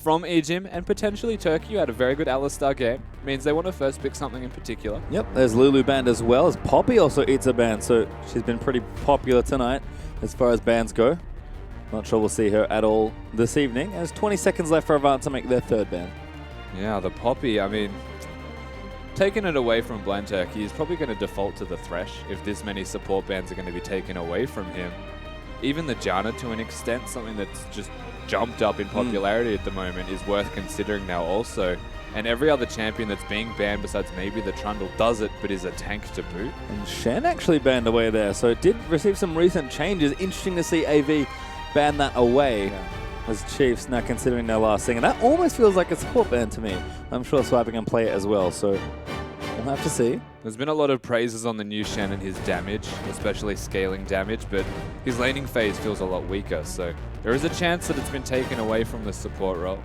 from Egypt and potentially Turkey, who had a very good Alistar game, means they want to first pick something in particular. Yep, there's Lulu banned as well, as Poppy also eats a ban, so she's been pretty popular tonight as far as bans go. Not sure we'll see her at all this evening. There's 20 seconds left for Avant to make their third ban. Yeah, the Poppy, I mean, taking it away from Blind Turkey, he's probably going to default to the Thresh if this many support bans are going to be taken away from him. Even the Janna, to an extent, something that's just jumped up in popularity at the moment, is worth considering now also. And every other champion that's being banned besides maybe the Trundle does it, but is a tank to boot. And Shen actually banned away there, so it did receive some recent changes. Interesting to see AV ban that away as Chiefs now considering their last thing. And that almost feels like a support ban to me. I'm sure Swiping can play it as well, so we'll have to see. There's been a lot of praises on the new Shen and his damage, especially scaling damage, but his laning phase feels a lot weaker, so there is a chance that it's been taken away from the support role.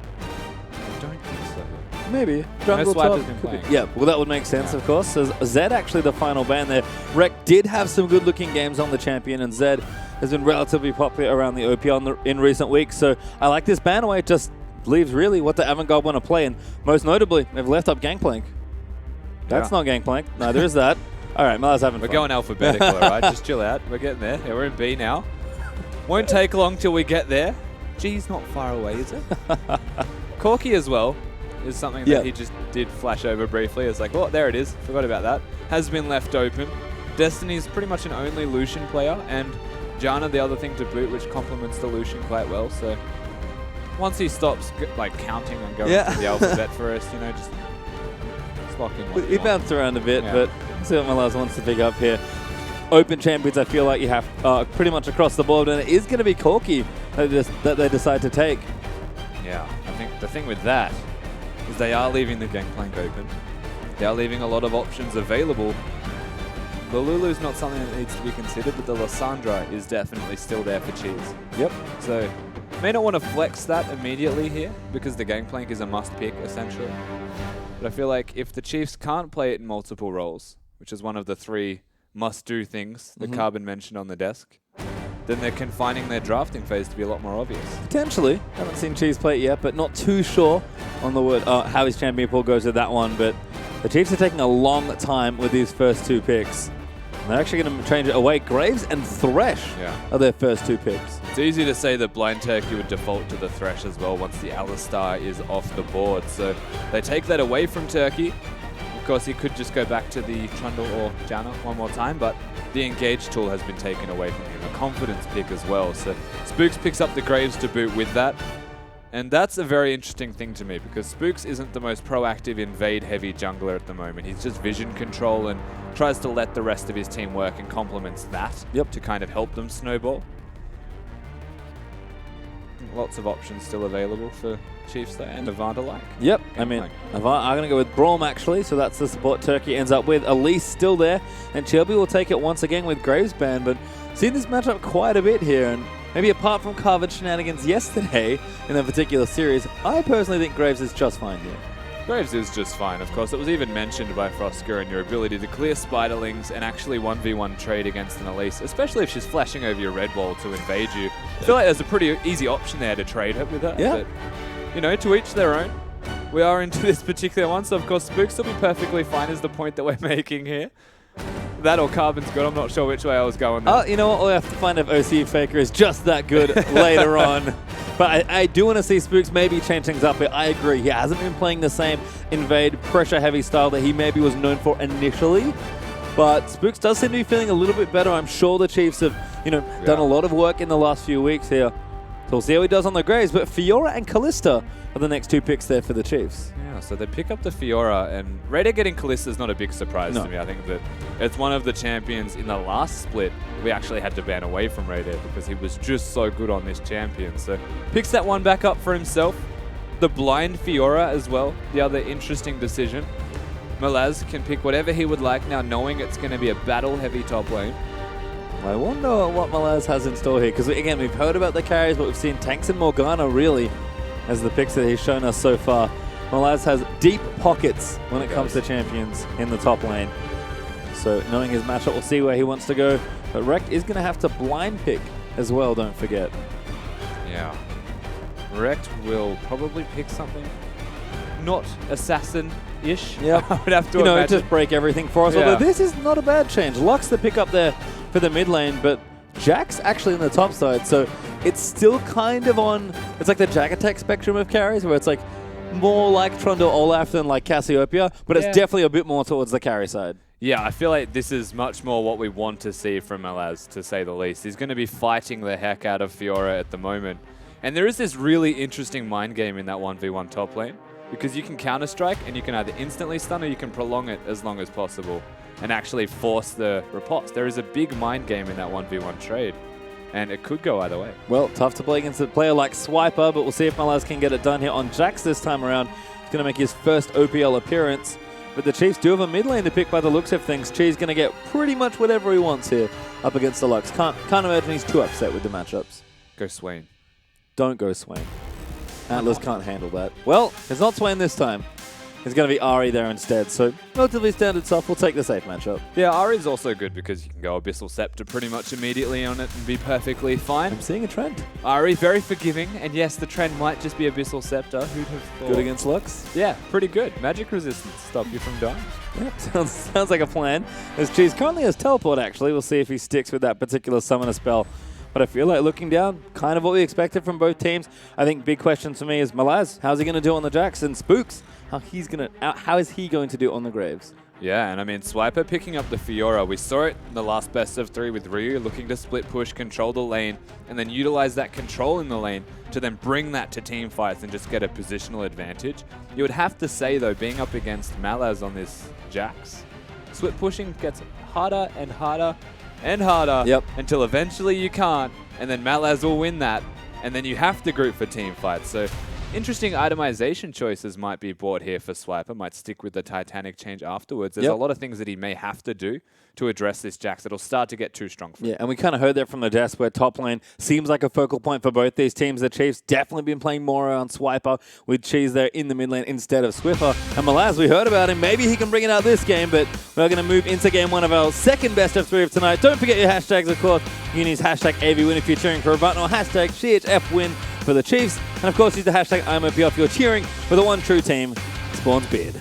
I don't think so. Maybe. Jungle top. Yeah, well that would make sense, of course. So Zed actually the final ban there. Rek did have some good looking games on the champion, and Zed has been relatively popular around the OPL in recent weeks. So I like this ban away. It just leaves really what the Avant Garde want to play, and most notably, they've left up Gangplank. That's not Gangplank. Neither is that. All right, Mala's having fun. We're going alphabetical, all right? Just chill out. We're getting there. Yeah, we're in B now. Won't take long till we get there. G's not far away, is it? Corki as well is something that he just did flash over briefly. It's like, oh, there it is. Forgot about that. Has been left open. Destiny's pretty much an only Lucian player, and Janna the other thing to boot, which complements the Lucian quite well. So once he stops like counting and going through the alphabet for us, you know, just lock in what he bounced around a bit, but let's see what Malaz wants to pick up here. Open champions, I feel like you have pretty much across the board, and it is going to be Corki that they decide to take. Yeah, I think the thing with that is they are leaving the Gangplank open. They are leaving a lot of options available. The Lulu's not something that needs to be considered, but the Lissandra is definitely still there for Cheese. Yep. So, may not want to flex that immediately here, because the Gangplank is a must-pick, essentially. But I feel like if the Chiefs can't play it in multiple roles, which is one of the 3 must-do things that Carbon mentioned on the desk, then they're confining their drafting phase to be a lot more obvious. Potentially. Haven't seen Cheese play it yet, but not too sure on the word how his champion pool goes with that one. But the Chiefs are taking a long time with these first 2 picks. And they're actually going to change it away. Graves and Thresh are their first 2 picks. It's easy to say that Blind Turkey would default to the Thresh as well once the Alistar is off the board. So they take that away from Turkey. Of course, he could just go back to the Trundle or Janna one more time, but the Engage tool has been taken away from him. A confidence pick as well. So Spooks picks up the Graves to boot with that. And that's a very interesting thing to me, because Spooks isn't the most proactive invade-heavy jungler at the moment. He's just vision control and tries to let the rest of his team work and complements that to kind of help them snowball. Lots of options still available for Chiefs there, and Avant alike. Yep, I mean, Avant are going to go with Braum actually, so that's the support Turkey ends up with. Elise still there, and Shelby will take it once again with Graves ban, but seen this matchup quite a bit here, and maybe apart from Carver's shenanigans yesterday in that particular series, I personally think Graves is just fine here. Graves is just fine, of course. It was even mentioned by Frosker and your ability to clear Spiderlings and actually 1v1 trade against an Elise, especially if she's flashing over your red wall to invade you. I feel like there's a pretty easy option there to trade it with her. Yeah. But, you know, to each their own. We are into this particular one, so of course Spooks will be perfectly fine is the point that we're making here. That or Carbon's good. I'm not sure which way I was going there. Oh, you know what? We'll have to find if OC Faker is just that good later on. But I do want to see Spooks maybe change things up here. I agree. He hasn't been playing the same invade, pressure-heavy style that he maybe was known for initially. But Spooks does seem to be feeling a little bit better. I'm sure the Chiefs have, done a lot of work in the last few weeks here. So we'll see how he does on the Graves. But Fiora and Callista are the next 2 picks there for the Chiefs. Yeah, so they pick up the Fiora, and Raider getting Callista is not a big surprise to me. I think that it's one of the champions in the last split we actually had to ban away from Raider because he was just so good on this champion. So picks that one back up for himself. The blind Fiora as well, the other interesting decision. Malaz can pick whatever he would like now, knowing it's going to be a battle-heavy top lane. I wonder what Malaz has in store here, because again, we've heard about the carries, but we've seen Tanks and Morgana really as the picks that he's shown us so far. Malaz has deep pockets when it comes to champions in the top lane. So knowing his matchup, we'll see where he wants to go. But Rekt is going to have to blind pick as well, don't forget. Yeah. Rekt will probably pick something not assassin-ish. Yeah, I would have to you know, imagine. just break everything for us. Yeah. Although this is not a bad change. Lux the pick up there for the mid lane, but Jack's actually on the top side, so it's still kind of on. It's like the Jack attack spectrum of carries, where it's like more like Trundle Olaf than like Cassiopeia, but it's definitely a bit more towards the carry side. Yeah, I feel like this is much more what we want to see from Malaz, to say the least. He's going to be fighting the heck out of Fiora at the moment. And there is this really interesting mind game in that 1v1 top lane, because you can counter-strike and you can either instantly stun or you can prolong it as long as possible and actually force the riposte. There is a big mind game in that 1v1 trade, and it could go either way. Well, tough to play against a player like Swiper, but we'll see if Malaz can get it done here on Jax this time around. He's going to make his first OPL appearance. But the Chiefs do have a mid lane to pick by the looks of things. Chee's going to get pretty much whatever he wants here up against the Lux. Can't imagine he's too upset with the matchups. Go Swain. Don't go Swain. Atlas can't handle that. Well, it's not Swain this time. It's going to be Ari there instead. So relatively standard stuff. We'll take the safe matchup. Yeah, Ari's also good because you can go Abyssal Scepter pretty much immediately on it and be perfectly fine. I'm seeing a trend. Ari, very forgiving. And yes, the trend might just be Abyssal Scepter. Who'd have thought? Good against Lux. Yeah, pretty good. Magic resistance to stop you from dying. Yep, sounds like a plan. As Cheese currently has Teleport, actually. We'll see if he sticks with that particular summoner spell. But I feel like looking down, kind of what we expected from both teams. I think big question for me is Malaz. How's he going to do on the Jax? And Spooks, how is he going to do on the Graves? Yeah, and I mean, Swiper picking up the Fiora. We saw it in the last best of 3 with Ryu looking to split push, control the lane, and then utilize that control in the lane to then bring that to team fights and just get a positional advantage. You would have to say, though, being up against Malaz on this Jax, split pushing gets harder and harder and harder until eventually you can't, and then Malaz will win that, and then you have to group for team fights. So interesting itemization choices might be bought here for Swiper. Might stick with the Titanic change afterwards. There's a lot of things that he may have to do to address this Jax that'll start to get too strong for him. Yeah, and we kind of heard that from the desk where top lane seems like a focal point for both these teams. The Chiefs definitely been playing more around Swiper with Cheese there in the mid lane instead of Swiffer. And Malaz, we heard about him. Maybe he can bring it out this game, but we're going to move into game 1 of our second best of 3 of tonight. Don't forget your hashtags, of course. You can use hashtag AVWin if you're cheering for a button, or hashtag CHFWin for the Chiefs. And of course, use the hashtag IMOPL if you're cheering for the one true team, Spawn's Beard.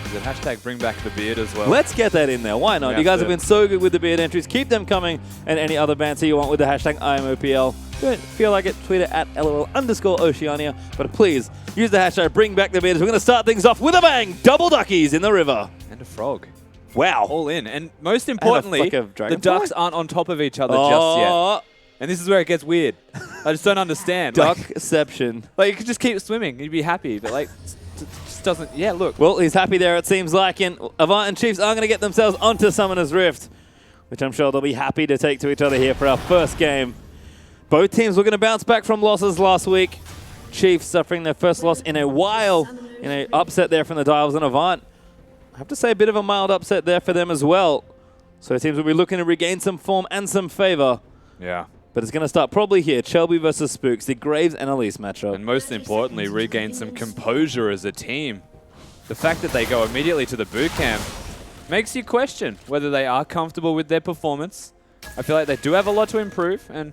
Is it hashtag bring back the beard as well? Let's get that in there. Why not? You guys have been so good with the beard entries. Keep them coming, and any other banter you want with the hashtag IMOPL. Don't feel like it, tweet it at LOL_Oceania. But please, use the hashtag bring back the beard. We're going to start things off with a bang. Double duckies in the river. And a frog. Wow. All in. And most importantly, the ducks aren't on top of each other just yet. And this is where it gets weird. I just don't understand. Duckception. Like, you could just keep swimming. You'd be happy. But, like, just doesn't... Yeah, look. Well, he's happy there, it seems like. And Avant and Chiefs are going to get themselves onto Summoner's Rift, which I'm sure they'll be happy to take to each other here for our first game. Both teams were going to bounce back from losses last week. Chiefs suffering their first loss in a while in an upset there from the Dials, and Avant, I have to say, a bit of a mild upset there for them as well. So it seems we'll be looking to regain some form and some favor. Yeah. But it's going to start probably here. Shelby versus Spooks, the Graves and Elise matchup. And most importantly, regain some composure as a team. The fact that they go immediately to the boot camp makes you question whether they are comfortable with their performance. I feel like they do have a lot to improve, and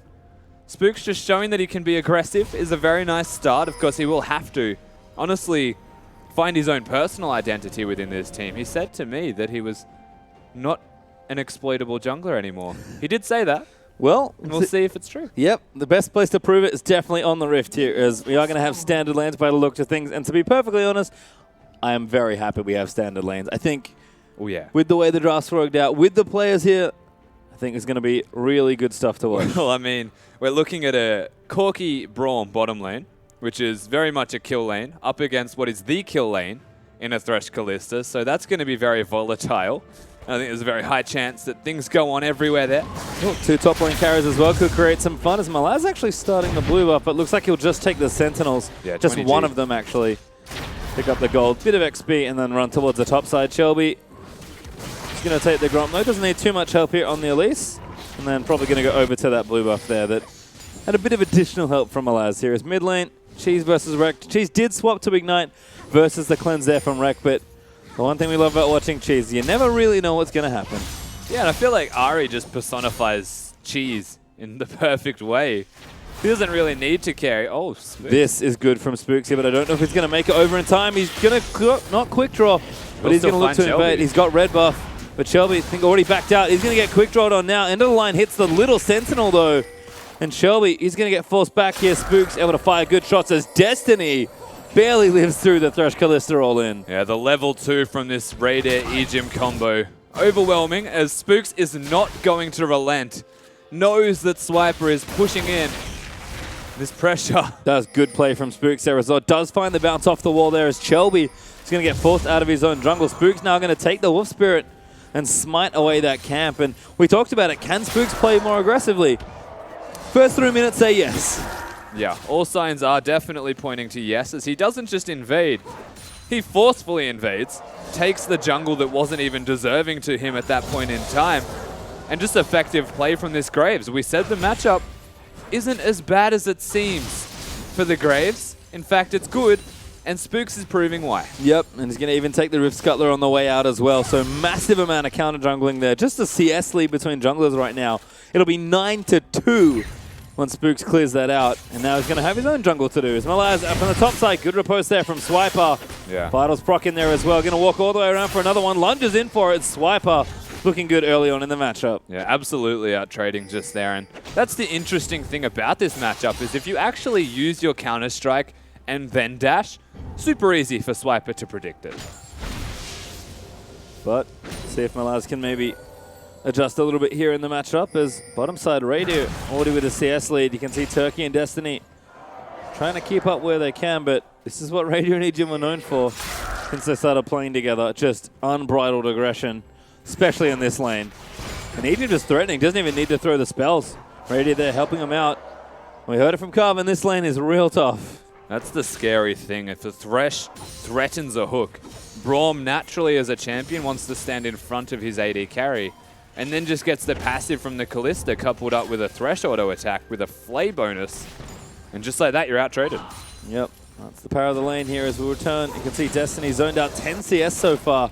Spooks just showing that he can be aggressive is a very nice start. Of course, he will have to, honestly, find his own personal identity within this team. He said to me that he was not an exploitable jungler anymore. He did say that. Well, and we'll see if it's true. Yep, the best place to prove it is definitely on the Rift here, as we are going to have standard lanes by the look of things. And to be perfectly honest, I am very happy we have standard lanes. I think with the way the draft's worked out, with the players here, I think it's going to be really good stuff to watch. Well, I mean, we're looking at a Corki Braum bottom lane, which is very much a kill lane, up against what is the kill lane in a Thresh Callista. So that's going to be very volatile. I think there's a very high chance that things go on everywhere there. Oh, 2 top lane carries as well could create some fun, as Malaz actually starting the blue buff, but looks like he'll just take the Sentinels. Yeah, just one of them, actually. Pick up the gold, bit of XP, and then run towards the top side. Shelby is going to take the Gromp. No, doesn't need too much help here on the Elise. And then probably going to go over to that blue buff there that had a bit of additional help from Malaz. Here is mid lane, Cheese versus Rek. Cheese did swap to Ignite versus the cleanse there from Rek, but the one thing we love about watching Cheese, you never really know what's going to happen. Yeah, and I feel like Ari just personifies Cheese in the perfect way. He doesn't really need to carry. Oh, Spooks. This is good from Spooks here, but I don't know if he's going to make it over in time. He's going to not quick draw, but he's going to look to invade. He's got red buff, but Shelby, I think, already backed out. He's going to get quick drawed on now. End of the line hits the little Sentinel, though. And Shelby, he's going to get forced back here. Spooks able to fire good shots as Destiny barely lives through the Thresh Kalista all in. Yeah, the level 2 from this Raider Ejim combo. Overwhelming, as Spooks is not going to relent. Knows that Swiper is pushing in. This pressure. Does good play from Spooks there as well. Does find the bounce off the wall there as Shelby is going to get forced out of his own jungle. Spooks now going to take the Wolf Spirit and smite away that camp. And we talked about it. Can Spooks play more aggressively? First 3 minutes say yes. Yeah, all signs are definitely pointing to yes, as he doesn't just invade. He forcefully invades, takes the jungle that wasn't even deserving to him at that point in time, and just effective play from this Graves. We said the matchup isn't as bad as it seems for the Graves. In fact, it's good, and Spooks is proving why. Yep, and he's going to even take the Rift Scuttler on the way out as well. So massive amount of counter jungling there. Just a CS lead between junglers right now. It'll be 9-2 once Spooks clears that out. And now he's going to have his own jungle to do. As Malaz up on the top side. Good riposte there from Swiper. Yeah. Vitals proc in there as well. Going to walk all the way around for another one. Lunges in for it. Swiper looking good early on in the matchup. Yeah, absolutely out trading just there. And that's the interesting thing about this matchup is if you actually use your Counter-Strike and then dash, super easy for Swiper to predict it. But see if Malaz can maybe adjust a little bit here in the matchup as bottom side Radio already with a CS lead. You can see Turkey and Destiny trying to keep up where they can, but this is what Radio and Ejim were known for since they started playing together. Just unbridled aggression, especially in this lane. And Ejim just threatening, doesn't even need to throw the spells. Radio there helping him out. We heard it from Carvin, this lane is real tough. That's the scary thing. If the Thresh threatens a hook, Braum naturally as a champion wants to stand in front of his AD carry and then just gets the passive from the Kalista coupled up with a Thresh auto attack with a Flay bonus. And just like that, you're out-traded. Yep, that's the power of the lane here as we return. You can see Destiny zoned out 10 CS so far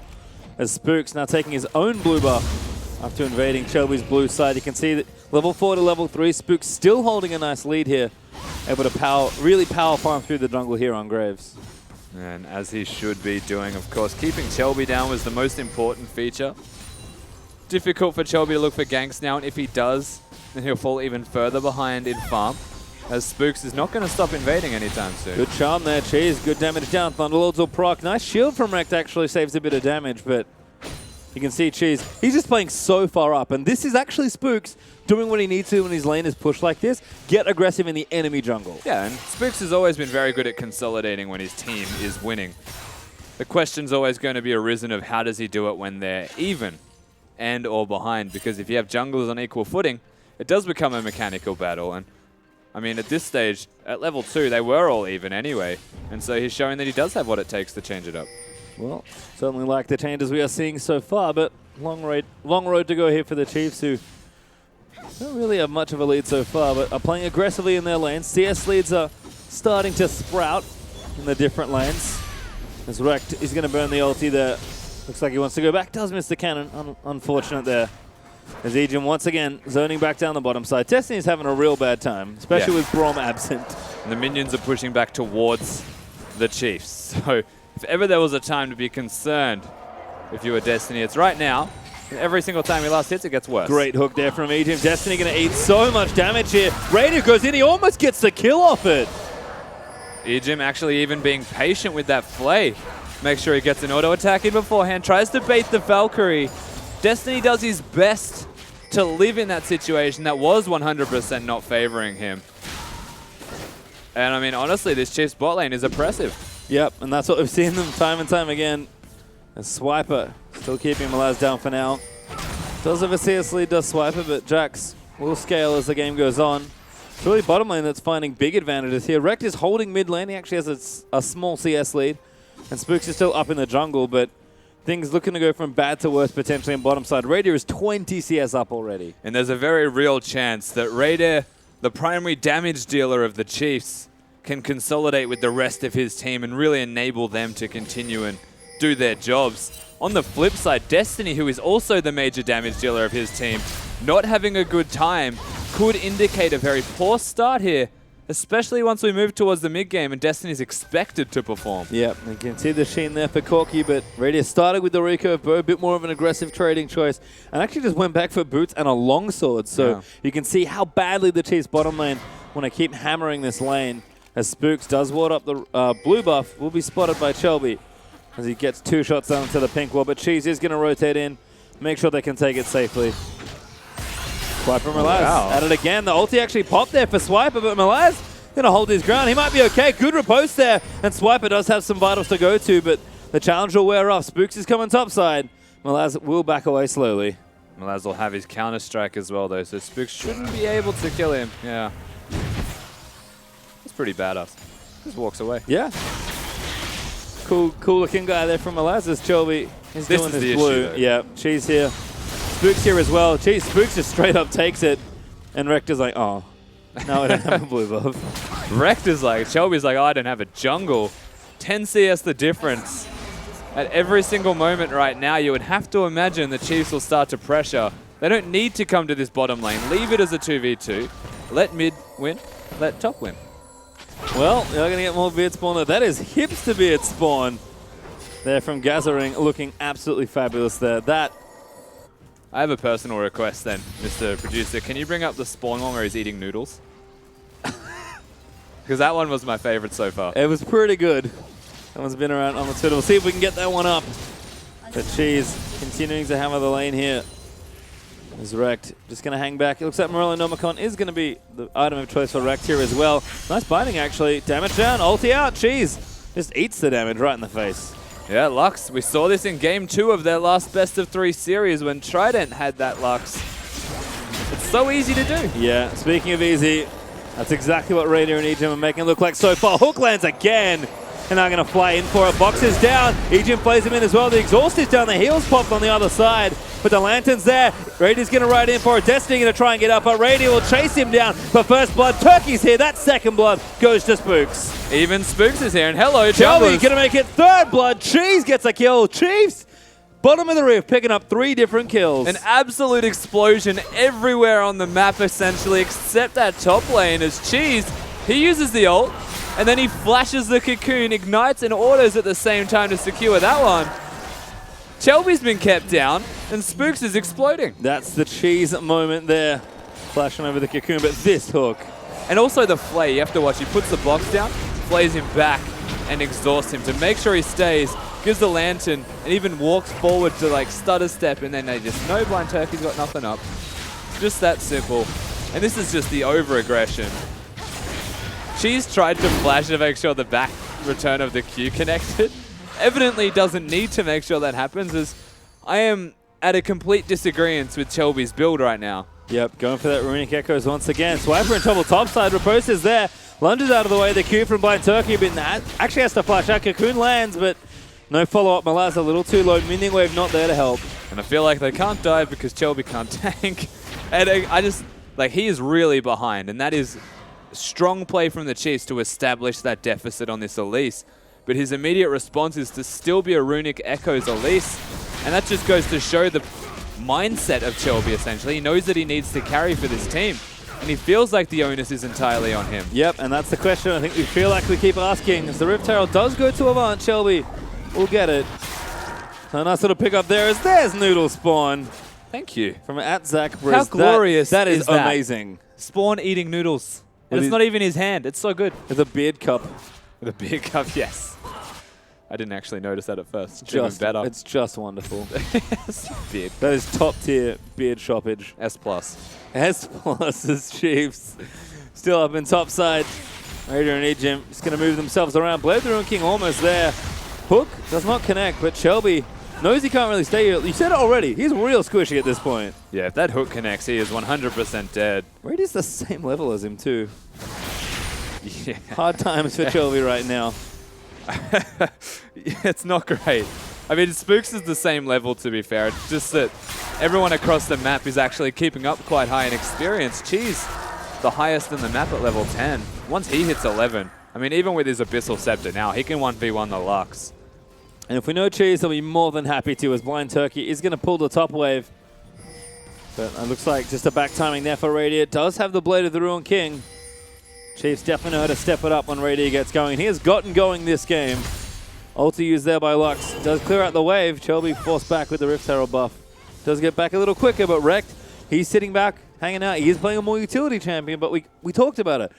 as Spooks now taking his own blue buff after invading Shelby's blue side. You can see that level 4 to level 3, Spooks still holding a nice lead here. Able to really power farm through the jungle here on Graves. And as he should be doing, of course, keeping Shelby down was the most important feature. Difficult for Shelby to look for ganks now, and if he does, then he'll fall even further behind in farm, as Spooks is not going to stop invading anytime soon. Good charm there, Cheese. Good damage down. Thunderlords will proc. Nice shield from Rekt actually saves a bit of damage, but you can see Cheese. He's just playing so far up, and this is actually Spooks doing what he needs to when his lane is pushed like this. Get aggressive in the enemy jungle. Yeah, and Spooks has always been very good at consolidating when his team is winning. The question's always going to be arisen of how does he do it when they're even and or behind, because if you have junglers on equal footing, it does become a mechanical battle. And I mean, at this stage, at level 2, they were all even anyway, and so he's showing that he does have what it takes to change it up. Well, certainly like the changes we are seeing so far, but long road to go here for the Chiefs, who don't really have much of a lead so far, but are playing aggressively in their lanes. CS leads are starting to sprout in the different lanes. As Rekt is going to burn the ulti there. Looks like he wants to go back. Does miss the cannon. Unfortunate there. As Ejim once again zoning back down the bottom side. Destiny's having a real bad time, especially with Braum absent. And the minions are pushing back towards the Chiefs. So if ever there was a time to be concerned if you were Destiny, it's right now. And every single time he last hits, it gets worse. Great hook there from Ejim. Destiny going to eat so much damage here. Radio goes in. He almost gets the kill off it. Ejim actually even being patient with that Flay. Make sure he gets an auto attack in beforehand. Tries to bait the Valkyrie. Destiny does his best to live in that situation that was 100% not favoring him. And I mean, honestly, this Chiefs bot lane is oppressive. Yep, and that's what we've seen them time and time again. A Swiper still keeping Malaz down for now. Does have a CS lead, does Swiper, but Jax will scale as the game goes on. It's really bottom lane that's finding big advantages here. Rekt is holding mid lane. He actually has a small CS lead. And Spooks is still up in the jungle, but things looking to go from bad to worse potentially on bottom side. Raider is 20 CS up already. And there's a very real chance that Raider, the primary damage dealer of the Chiefs, can consolidate with the rest of his team and really enable them to continue and do their jobs. On the flip side, Destiny, who is also the major damage dealer of his team, not having a good time, could indicate a very poor start here, especially once we move towards the mid-game and Destiny's expected to perform. Yep, you can see the sheen there for Corky, but Radius started with the recurve bow, a bit more of an aggressive trading choice, and actually just went back for boots and a longsword. So you can see how badly the Chiefs bottom lane want to keep hammering this lane. As Spooks does ward up the blue buff, will be spotted by Shelby as he gets 2 shots down to the pink wall, but Cheese is going to rotate in, make sure they can take it safely. Swiper Malaz at it again. The ulti actually popped there for Swiper, but Malaz going to hold his ground. He might be okay. Good riposte there. And Swiper does have some vitals to go to, but the challenge will wear off. Spooks is coming topside. Malaz will back away slowly. Malaz will have his counter-strike as well, though, so Spooks shouldn't be able to kill him. Yeah. That's pretty badass. Just walks away. Yeah. Cool looking guy there from Malaz as Chelby is doing his blue. Issue, yeah, Cheese here. Spooks here as well. Cheese, Spooks just straight up takes it. And Rector's like, oh, no, I don't have a blue buff. Rector's like, Shelby's like, oh, I don't have a jungle. 10 CS the difference. At every single moment right now, you would have to imagine the Chiefs will start to pressure. They don't need to come to this bottom lane. Leave it as a 2v2. Let mid win. Let top win. Well, you're going to get more beard spawn there. That is hipster beard spawn there from Gathering, looking absolutely fabulous there. That. I have a personal request then, Mr. Producer. Can you bring up the spawn one where he's eating noodles? Because that one was my favorite so far. It was pretty good. That one's been around on the Twitter. We'll see if we can get that one up. But Cheese continuing to hammer the lane here. Is Rect just going to hang back. It looks like Morello Nomicon is going to be the item of choice for Rect here as well. Nice binding, actually. Damage down, ulti out. Cheese just eats the damage right in the face. Yeah, Lux. We saw this in Game 2 of their last best-of-3 series when Trident had that Lux. It's so easy to do. Yeah, speaking of easy, that's exactly what Raider and Ejim are making it look like so far. Hook lands again. And now going to fly in for it. Box is down. Ejim plays him in as well. The exhaust is down. The heels popped on the other side. But the lantern's there. Raider's going to ride in for it. Destiny going to try and get up. But Raider will chase him down for first blood. Turkey's here. That second blood goes to Spooks. Even Spooks is here. And hello, Shelby Junglers. going to make it third blood. Cheese gets a kill. Chiefs, bottom of the reef, picking up 3 different kills. An absolute explosion everywhere on the map, essentially, except that top lane as Cheese, he uses the ult. And then he flashes the cocoon, ignites and autos at the same time to secure that one. Shelby's been kept down, and Spooks is exploding. That's the Cheese moment there. Flashing over the cocoon, but this hook. And also the flay, you have to watch. He puts the blocks down, flays him back, and exhausts him to make sure he stays, gives the lantern, and even walks forward to like stutter step, and then they just know Blind Turkey's got nothing up. Just that simple. And this is just the over-aggression. Cheese tried to flash to make sure the back return of the Q connected. Evidently doesn't need to make sure that happens, as I am at a complete disagreement with Shelby's build right now. Yep, going for that Runic Echoes once again. Swiper in trouble topside. Riposte is there. Lunges out of the way. The Q from Blind Turkey, but that actually has to flash out. Cocoon lands, but no follow-up. Malaz a little too low. Minion Wave not there to help. And I feel like they can't dive because Shelby can't tank. And I just, like, he is really behind, and that is strong play from the Chiefs to establish that deficit on this Elise. But his immediate response is to still be a Runic Echoes Elise. And that just goes to show the mindset of Shelby, essentially. He knows that he needs to carry for this team. And he feels like the onus is entirely on him. Yep, and that's the question I think we feel like we keep asking. As the Rift Herald does go to Avant, Shelby will get it. So a nice little pick up there as there's Noodle Spawn. Thank you. From at Zach Briz. How glorious that is that? Amazing. Spawn eating noodles. And it's not even his hand. It's so good. With a beard cup. With a beard cup, yes. I didn't actually notice that at first. It's even better. It's just wonderful. Beard. That is top tier beard shoppage. S+. S+ is Chiefs. Still up in top side. Raider and Ejim just going to move themselves around. Blade the Rune King almost there. Hook does not connect, but Shelby knows he can't really stay here. You said it already. He's real squishy at this point. Yeah, if that hook connects, he is 100% dead. Raider's the same level as him, too. Yeah. Hard times for Shelby right now. It's not great. I mean, Spooks is the same level, to be fair. It's just that everyone across the map is actually keeping up quite high in experience. Cheese, the highest in the map at level 10. Once he hits 11, I mean, even with his Abyssal Scepter now, he can 1v1 the Lux. And if we know Cheese, he'll be more than happy to, as Blind Turkey is going to pull the top wave. But it looks like just a back timing there for Radiant. Does have the Blade of the Ruined King. Chiefs definitely know how to step it up when Radiant gets going. He has gotten going this game. Ulti used there by Lux. Does clear out the wave. Chelby forced back with the Rift Herald buff. Does get back a little quicker, but Wrecked, he's sitting back, hanging out. He is playing a more utility champion, but we talked about it.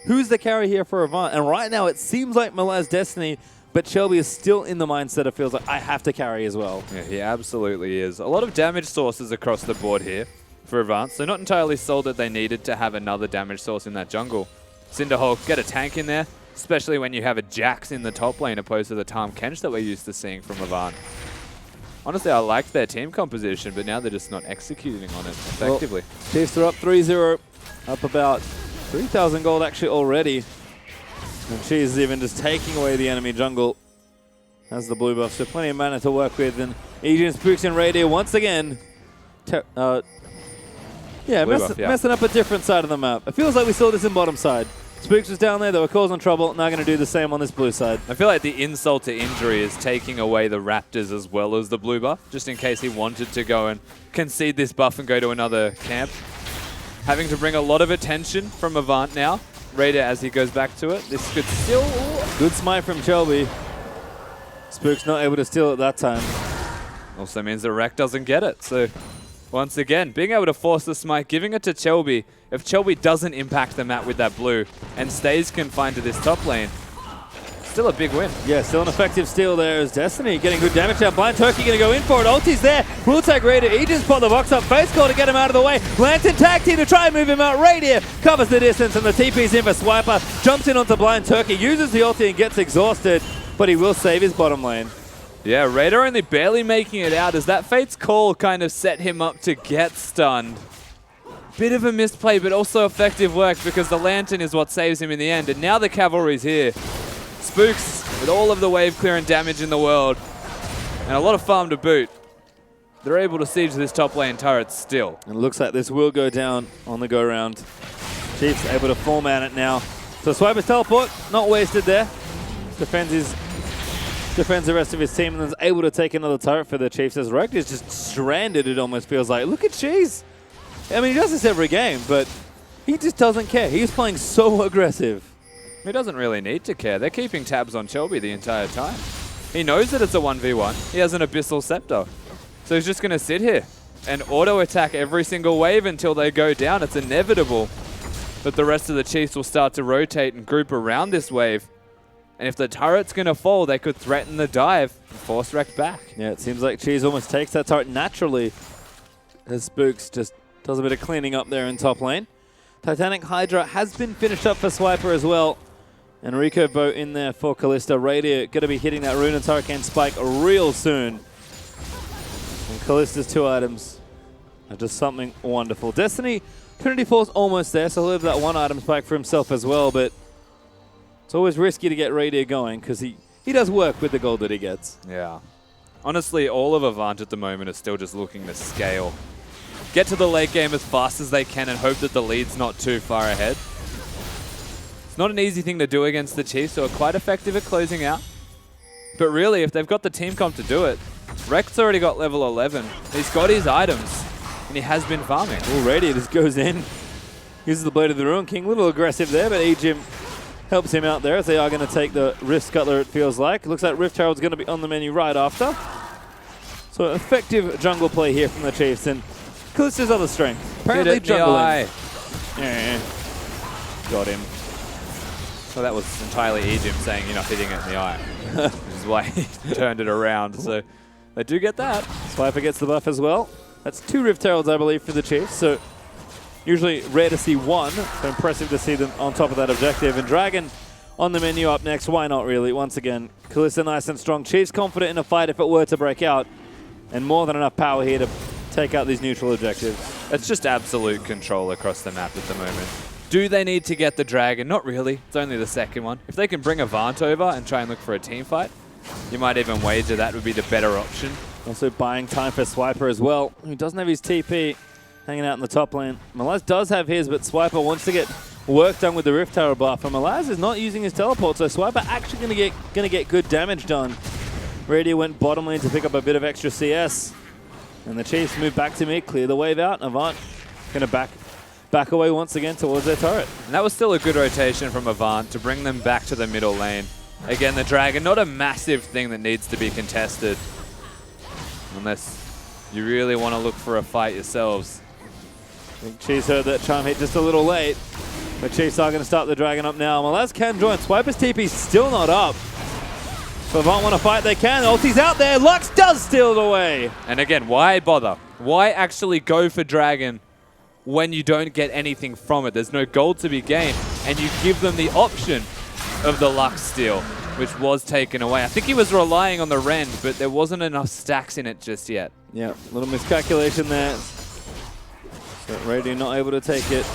Who's the carry here for Avant? And right now it seems like Malaz Destiny, but Shelby is still in the mindset of feels like I have to carry as well. Yeah, he absolutely is. A lot of damage sources across the board here for Avant. So not entirely sold that they needed to have another damage source in that jungle. Cinderhulk, get a tank in there, especially when you have a Jax in the top lane opposed to the Tahm Kench that we're used to seeing from Avant. Honestly, I liked their team composition, but now they're just not executing on it effectively. Well, Chiefs are up 3-0, up about 3,000 gold actually already. And she's even just taking away the enemy jungle as the blue buff. So plenty of mana to work with. And Aegian Spooks and Radio once again, messing up a different side of the map. It feels like we saw this in bottom side. Spooks was down there, they were causing trouble, now going to do the same on this blue side. I feel like the insult to injury is taking away the Raptors as well as the blue buff, just in case he wanted to go and concede this buff and go to another camp. Having to bring a lot of attention from Avant now. Raider as he goes back to it. This could still... Good smite from Shelby. Spooks not able to steal it that time. Also means the Wreck doesn't get it, so... Once again, being able to force the smite, giving it to Chelby. If Chelby doesn't impact the map with that blue and stays confined to this top lane, still a big win. Yeah, still an effective steal there as Destiny getting good damage down. Blind Turkey going to go in for it. Ulti's there. Will take Raider. Aegian's put the box up. Face call to get him out of the way. Lantern tag team to try and move him out. Raider covers the distance and the TP's in for Swiper. Jumps in onto Blind Turkey. Uses the ulti and gets exhausted, but he will save his bottom lane. Yeah, Raider only barely making it out as that Fate's Call kind of set him up to get stunned. Bit of a misplay, but also effective work because the Lantern is what saves him in the end. And now the Cavalry's here. Spooks with all of the wave clear and damage in the world. And a lot of farm to boot. They're able to siege this top lane turret still. And it looks like this will go down on the go-round. Chiefs able to foreman it now. So Swiper's teleport, not wasted there. Defends the rest of his team and then is able to take another turret for the Chiefs as Wrecked is just stranded, it almost feels like. Look at Cheese. I mean, he does this every game, but he just doesn't care. He's playing so aggressive. He doesn't really need to care. They're keeping tabs on Shelby the entire time. He knows that it's a 1v1. He has an Abyssal Scepter. So he's just going to sit here and auto-attack every single wave until they go down. It's inevitable that the rest of the Chiefs will start to rotate and group around this wave. And if the turret's going to fall, they could threaten the dive and force Wrecked back. Yeah, it seems like Cheese almost takes that turret naturally as Spooks just does a bit of cleaning up there in top lane. Titanic Hydra has been finished up for Swiper as well. And Rico Boat in there for Kalista. Radiant going to be hitting that Rune and Hurricane Spike real soon. And Kalista's 2 items are just something wonderful. Destiny, Trinity Force almost there, so he'll have that 1 item spike for himself as well, but it's always risky to get Radiant going because he does work with the gold that he gets. Yeah. Honestly, all of Avant at the moment is still just looking to scale. Get to the late game as fast as they can and hope that the lead's not too far ahead. It's not an easy thing to do against the Chiefs, who are quite effective at closing out. But really, if they've got the team comp to do it, Wrecked's already got level 11. He's got his items, and he has been farming. Already, this goes in. Uses the Blade of the Ruined King. A little aggressive there, but Aegian helps him out there as they are going to take the Rift Scuttler, it feels like. Looks like Rift Herald's going to be on the menu right after. So effective jungle play here from the Chiefs, and Kalista's other strength. Apparently jungling. Yeah. Got him. Well, that was entirely Aegian saying you're not hitting it in the eye, which is why he turned it around. So they do get that. Swiper gets the buff as well. That's 2 Rift Heralds, I believe, for the Chiefs. So usually rare to see 1, so impressive to see them on top of that objective. And Dragon on the menu up next. Why not, really? Once again, Kalista nice and strong. Chiefs confident in a fight if it were to break out. And more than enough power here to take out these neutral objectives. It's just absolute control across the map at the moment. Do they need to get the Dragon? Not really. It's only the second one. If they can bring Avant over and try and look for a team fight, you might even wager that would be the better option. Also buying time for Swiper as well, who doesn't have his TP hanging out in the top lane. Malaz does have his, but Swiper wants to get work done with the Rift Tower buff. And Malaz is not using his teleport, so Swiper actually going to get good damage done. Radio went bottom lane to pick up a bit of extra CS. And the Chiefs move back to mid, clear the wave out. Avant going to back away once again towards their turret. And that was still a good rotation from Avant to bring them back to the middle lane. Again, the Dragon, not a massive thing that needs to be contested. Unless you really want to look for a fight yourselves. I think Chiefs heard that charm hit just a little late. But Chiefs are going to start the Dragon up now. Malaz can join. Swiper's TP still not up. If Avant want to fight, they can. Ulti's out there. Lux does steal it away. And again, why bother? Why actually go for Dragon when you don't get anything from it? There's no gold to be gained. And you give them the option of the Lux steal, which was taken away. I think he was relying on the Rend, but there wasn't enough stacks in it just yet. Yeah, a little miscalculation there. So Radiant not able to take it.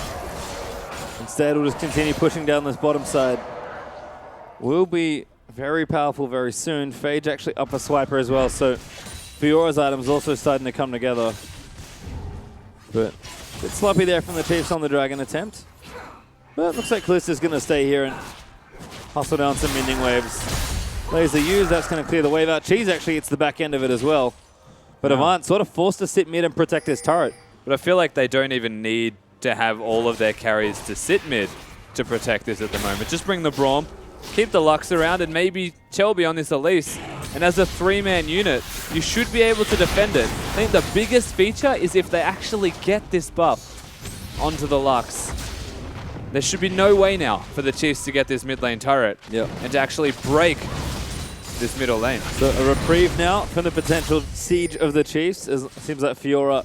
Instead, we'll just continue pushing down this bottom side. Will be very powerful very soon. Phage actually up a Swiper as well, so Fiora's items also starting to come together. But a bit sloppy there from the Chiefs on the Dragon attempt. But looks like Callista's going to stay here and hustle down some minion waves. Laser use, that's going to clear the wave out. Cheese actually hits the back end of it as well. But Avant sort of forced to sit mid and protect his turret. But I feel like they don't even need to have all of their carries to sit mid to protect this at the moment. Just bring the Braum, keep the Lux around, and maybe Chelby on this Elise. And as a 3-man unit, you should be able to defend it. I think the biggest feature is if they actually get this buff onto the Lux. There should be no way now for the Chiefs to get this mid lane turret and to actually break this middle lane. So a reprieve now from the potential siege of the Chiefs. It seems like Fiora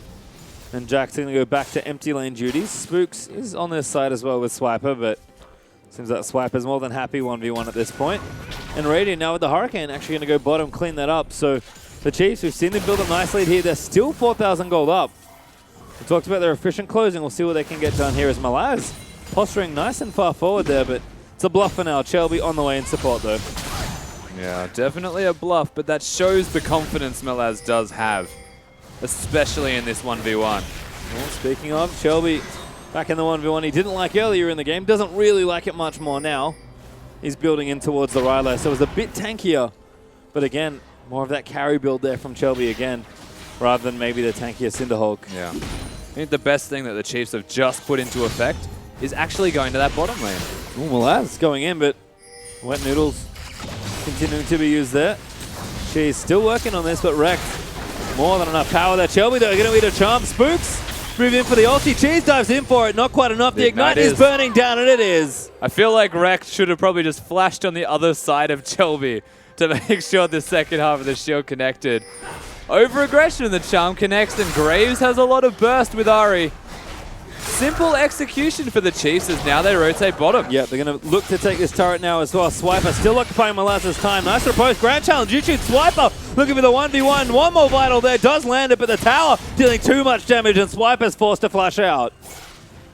and Jack's going to go back to empty lane duties. Spooks is on their side as well with Swiper, but seems like Swiper's more than happy 1v1 at this point. And Radiant now with the Hurricane actually going to go bottom, clean that up. So the Chiefs, we've seen them build a nice lead here. They're still 4,000 gold up. We talked about their efficient closing. We'll see what they can get done here as Malaz posturing nice and far forward there, but it's a bluff for now. Chelby on the way in support though. Yeah, definitely a bluff, but that shows the confidence Malaz does have, especially in this 1v1. Well, speaking of, Chelby back in the 1v1 he didn't like earlier in the game, doesn't really like it much more now. He's building in towards the Rylai, so it was a bit tankier, but again, more of that carry build there from Chelby again, rather than maybe the tankier Cinderhulk. Yeah. I think the best thing that the Chiefs have just put into effect is actually going to that bottom lane. Ooh, Malaz going in, but Wet Noodles continuing to be used there. She's still working on this, but wrecked. More than enough power there. Chelby though, going to eat a charm. Spooks move in for the ulti. Cheese dives in for it. Not quite enough. The Ignite is burning down, and it is. I feel like Rex should have probably just flashed on the other side of Chelby to make sure the second half of the shield connected. Over-aggression, the charm connects, and Graves has a lot of burst with Ari. Simple execution for the Chiefs as now they rotate bottom. Yeah, they're going to look to take this turret now as well. Swiper still occupying Malaz's time. Nice repose. Grand challenge. YouTube Swiper looking for the 1v1. One more vital there. Does land it, but the tower dealing too much damage, and Swiper's forced to flash out.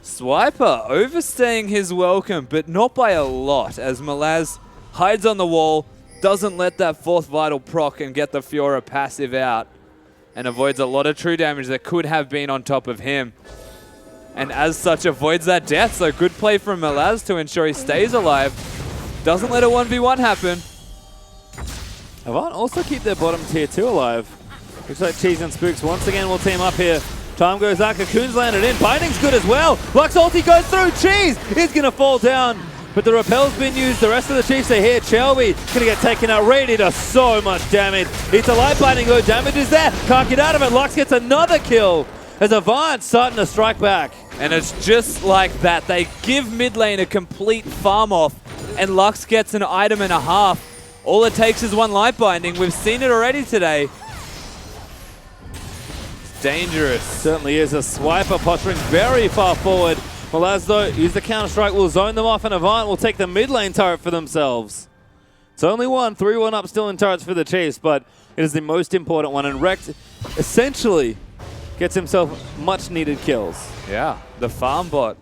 Swiper overstaying his welcome, but not by a lot, as Malaz hides on the wall, doesn't let that fourth vital proc and get the Fiora passive out, and avoids a lot of true damage that could have been on top of him. And as such, avoids that death. So good play from Malaz to ensure he stays alive. Doesn't let a 1v1 happen. Avant also keep their bottom tier 2 alive. Looks like Cheese and Spooks once again will team up here. Time goes out. Cocoon's landed in. Binding's good as well. Lux ulti goes through. Cheese is going to fall down. But the repel's been used. The rest of the Chiefs are here. Chelby going to get taken out. Rady does so much damage. It's a light binding though. Damage is there. Can't get out of it. Lux gets another kill as Avant starting to strike back. And it's just like that. They give mid lane a complete farm off, and Lux gets an item and a half. All it takes is one light binding. We've seen it already today. It's dangerous. Certainly is. A Swiper posturing very far forward. Malaz though, use the counter strike, will zone them off, and Avant will take the mid lane turret for themselves. It's only one, 3-1 up still in turrets for the Chiefs, but it is the most important one, and Rekt essentially gets himself much needed kills. Yeah, the farm bot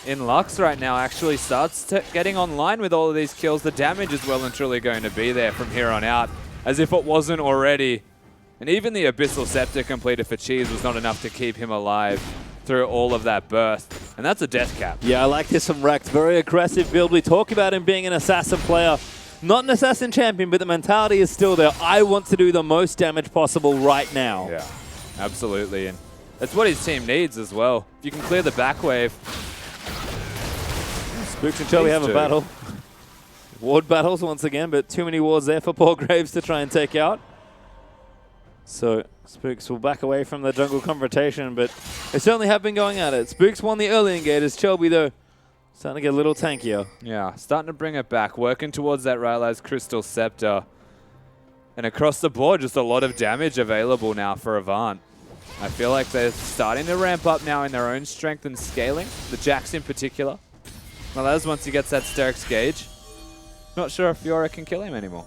in Lux right now actually starts getting online with all of these kills. The damage is well and truly going to be there from here on out, as if it wasn't already. And even the Abyssal Scepter completed for Cheese was not enough to keep him alive through all of that burst. And that's a death cap. Yeah, I like this from Rekt. Very aggressive build. We talk about him being an assassin player. Not an assassin champion, but the mentality is still there. I want to do the most damage possible right now. Yeah. Absolutely, and that's what his team needs as well. If you can clear the back wave. Spooks and Chelby have a battle. Ward battles once again, but too many wards there for poor Graves to try and take out. So Spooks will back away from the jungle confrontation, but they certainly have been going at it. Spooks won the early engaters. Chelby, though, starting to get a little tankier. Yeah, starting to bring it back, working towards that Rylai's Crystal Scepter. And across the board, just a lot of damage available now for Avant. I feel like they're starting to ramp up now in their own strength and scaling, the Jax in particular. Malaz, once he gets that Sterix gauge, not sure if Fiora can kill him anymore.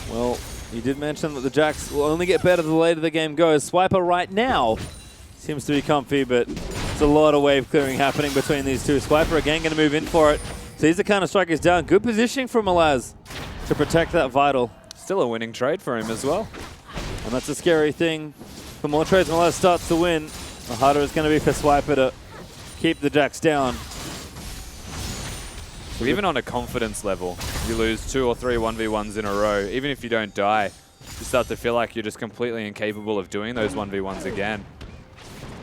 Well, you did mention that the Jax will only get better the later the game goes. Swiper right now seems to be comfy, but it's a lot of wave clearing happening between these two. Swiper again going to move in for it. Sees the counter-strike is down. Good positioning from Malaz to protect that Vital. Still a winning trade for him as well. And that's a scary thing. The more trades Malaz starts to win, the harder it's going to be for Swiper to keep the Jax down. Even on a confidence level, you lose 2 or 3 1v1s in a row, even if you don't die, you start to feel like you're just completely incapable of doing those 1v1s again.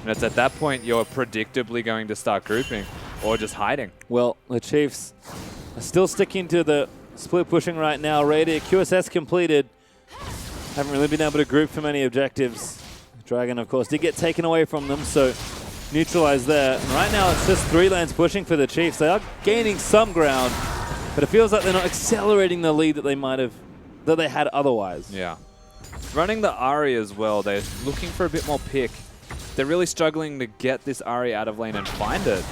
And it's at that point you're predictably going to start grouping or just hiding. Well, the Chiefs are still sticking to the split pushing right now. Radiant QSS completed. Haven't really been able to group for many objectives. Dragon, of course, did get taken away from them, so neutralized there. And right now it's just 3 lanes pushing for the Chiefs. They are gaining some ground, but it feels like they're not accelerating the lead that they had otherwise. Yeah. Running the Ahri as well, they're looking for a bit more pick. They're really struggling to get this Ahri out of lane and find it.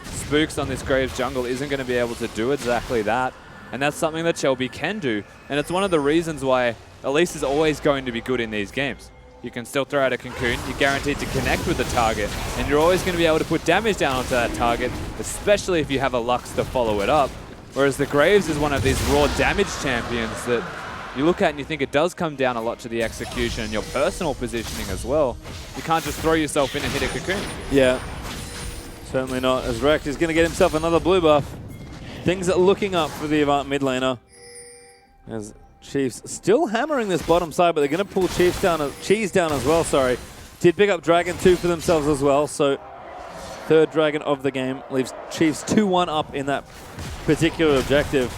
Spooks on this Graves jungle isn't going to be able to do exactly that, and that's something that Shelby can do, and it's one of the reasons why Elise is always going to be good in these games. You can still throw out a Cocoon, you're guaranteed to connect with the target, and you're always going to be able to put damage down onto that target, especially if you have a Lux to follow it up. Whereas the Graves is one of these raw damage champions that you look at and you think it does come down a lot to the execution and your personal positioning as well. You can't just throw yourself in and hit a Cocoon. Yeah, certainly not. As Rex is going to get himself another blue buff. Things are looking up for the Avant mid laner. As Chiefs still hammering this bottom side, but they're going to pull Cheese down as well, sorry. Did pick up Dragon 2 for themselves as well, so third Dragon of the game leaves Chiefs 2-1 up in that particular objective.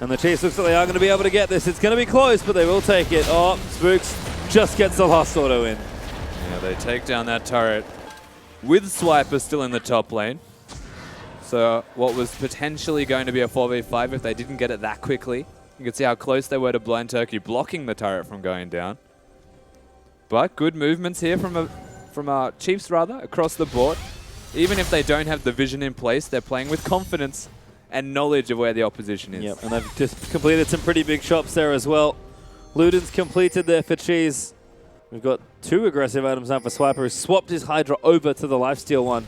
And the Chiefs looks like they are going to be able to get this. It's going to be close, but they will take it. Oh, Spooks just gets the last auto in. Yeah, they take down that turret with Swiper still in the top lane. So what was potentially going to be a 4v5 if they didn't get it that quickly. You can see how close they were to Blind Turkey blocking the turret from going down. But good movements here from Chiefs across the board. Even if they don't have the vision in place, they're playing with confidence and knowledge of where the opposition is. Yep, and they've just completed some pretty big shops there as well. Luden's completed there for Cheese. We've got 2 aggressive items now for Swiper, who swapped his Hydra over to the lifesteal one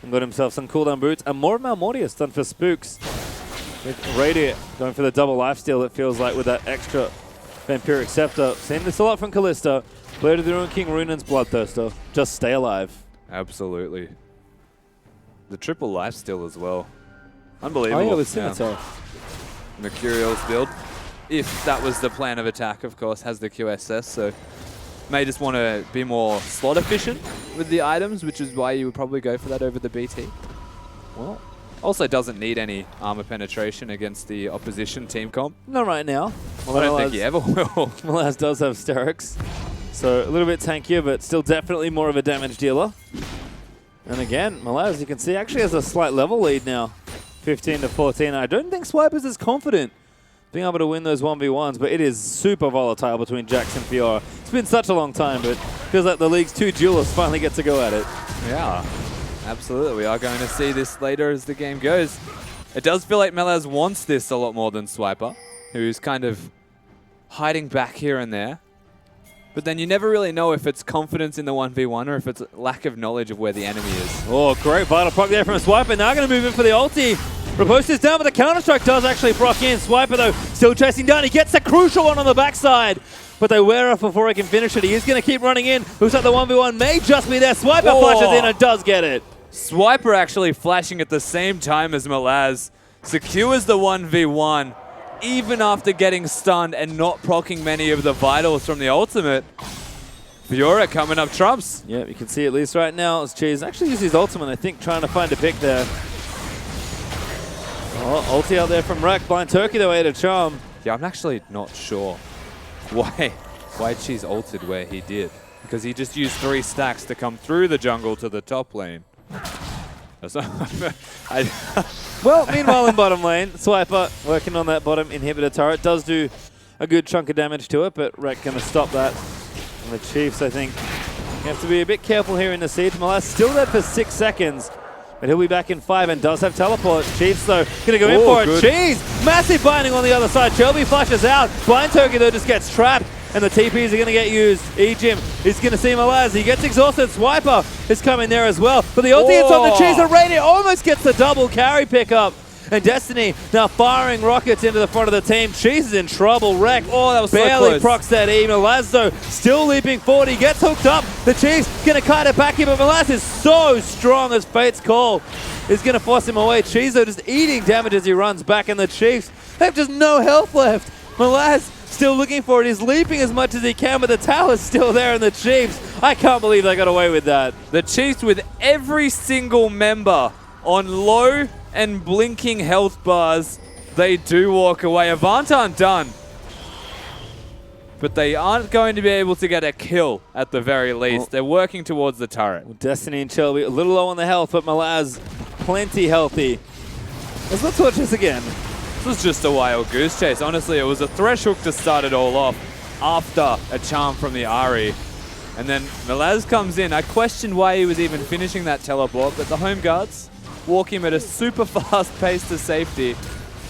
and got himself some cooldown boots. And more of Malmortius done for Spooks. With Radiant going for the double lifesteal, it feels like, with that extra Vampiric Scepter. Seen this a lot from Kalista. Blade of the Ruined King, Runan's Bloodthirster. Just stay alive. Absolutely. The triple lifesteal as well. Unbelievable. Oh yeah, with Scimitar. Mercurial's build, if that was the plan of attack, of course, has the QSS, so may just want to be more slot efficient with the items, which is why you would probably go for that over the BT. Well, also doesn't need any armor penetration against the opposition team comp. Not right now. Well, I don't think he ever will. Malaz does have Sterix, so a little bit tankier, but still definitely more of a damage dealer. And again, Malaz, you can see, actually has a slight level lead now. 15 to 14. I don't think Swiper's as confident being able to win those 1v1s, but it is super volatile between Jax and Fiora. It's been such a long time, but feels like the league's 2 duelists finally get to go at it. Yeah, absolutely. We are going to see this later as the game goes. It does feel like Malaz wants this a lot more than Swiper, who's kind of hiding back here and there. But then you never really know if it's confidence in the 1v1 or if it's lack of knowledge of where the enemy is. Oh, great Vital proc there from Swiper. Now going to move in for the ulti. Riposte is down, but the counter-strike does actually proc in. Swiper, though, still chasing down. He gets the crucial one on the backside, but they wear off before he can finish it. He is going to keep running in. Looks like the 1v1 may just be there. Swiper flashes in and does get it. Swiper actually flashing at the same time as Malaz. Secures the 1v1. Even after getting stunned and not proccing many of the vitals from the ultimate. Fiora coming up trumps. Yeah, you can see at least right now as Cheese actually used his ultimate, I think, trying to find a pick there. Oh, ulti out there from Rack. Blind Turkey though, ate a charm. Yeah, I'm actually not sure why Cheese ulted where he did. Because he just used 3 stacks to come through the jungle to the top lane. Well, meanwhile in bottom lane, Swiper working on that bottom inhibitor turret. Does do a good chunk of damage to it, but Rack going to stop that. And the Chiefs, I think, you have to be a bit careful here in the siege. Malaz still there for 6 seconds, but he'll be back in 5 and does have teleport. Chiefs, though, going to go in for it. Cheese! Massive binding on the other side. Shelby flashes out. Blind Turkey, though, just gets trapped, and the TPs are going to get used. Ejim is going to see Malaz. He gets exhausted. Swiper is coming there as well, but the ulti hits on the Cheese, and Radiant almost gets the double carry pickup. And Destiny now firing rockets into the front of the team. Cheese is in trouble. Wreck that was barely so close. procs that E. Malaz, though, still leaping forward. He gets hooked up. The Chiefs going to kite it back here, but Malaz is so strong as Fate's Call is going to force him away. Cheese, though, just eating damage as he runs back, and the Chiefs have just no health left. Malaz still looking for it. He's leaping as much as he can, but the tower's still there, and the Chiefs, I can't believe they got away with that. The Chiefs with every single member on low and blinking health bars, they do walk away. Avant aren't done, but they aren't going to be able to get a kill at the very least. Well, they're working towards the turret. Well, Destiny and Shelby a little low on the health, but Malaz plenty healthy. Let's watch this again. This was just a wild goose chase. Honestly, it was a thresh hook to start it all off after a charm from the Ahri. And then Malaz comes in. I questioned why he was even finishing that teleport, but the home guards walk him at a super fast pace to safety.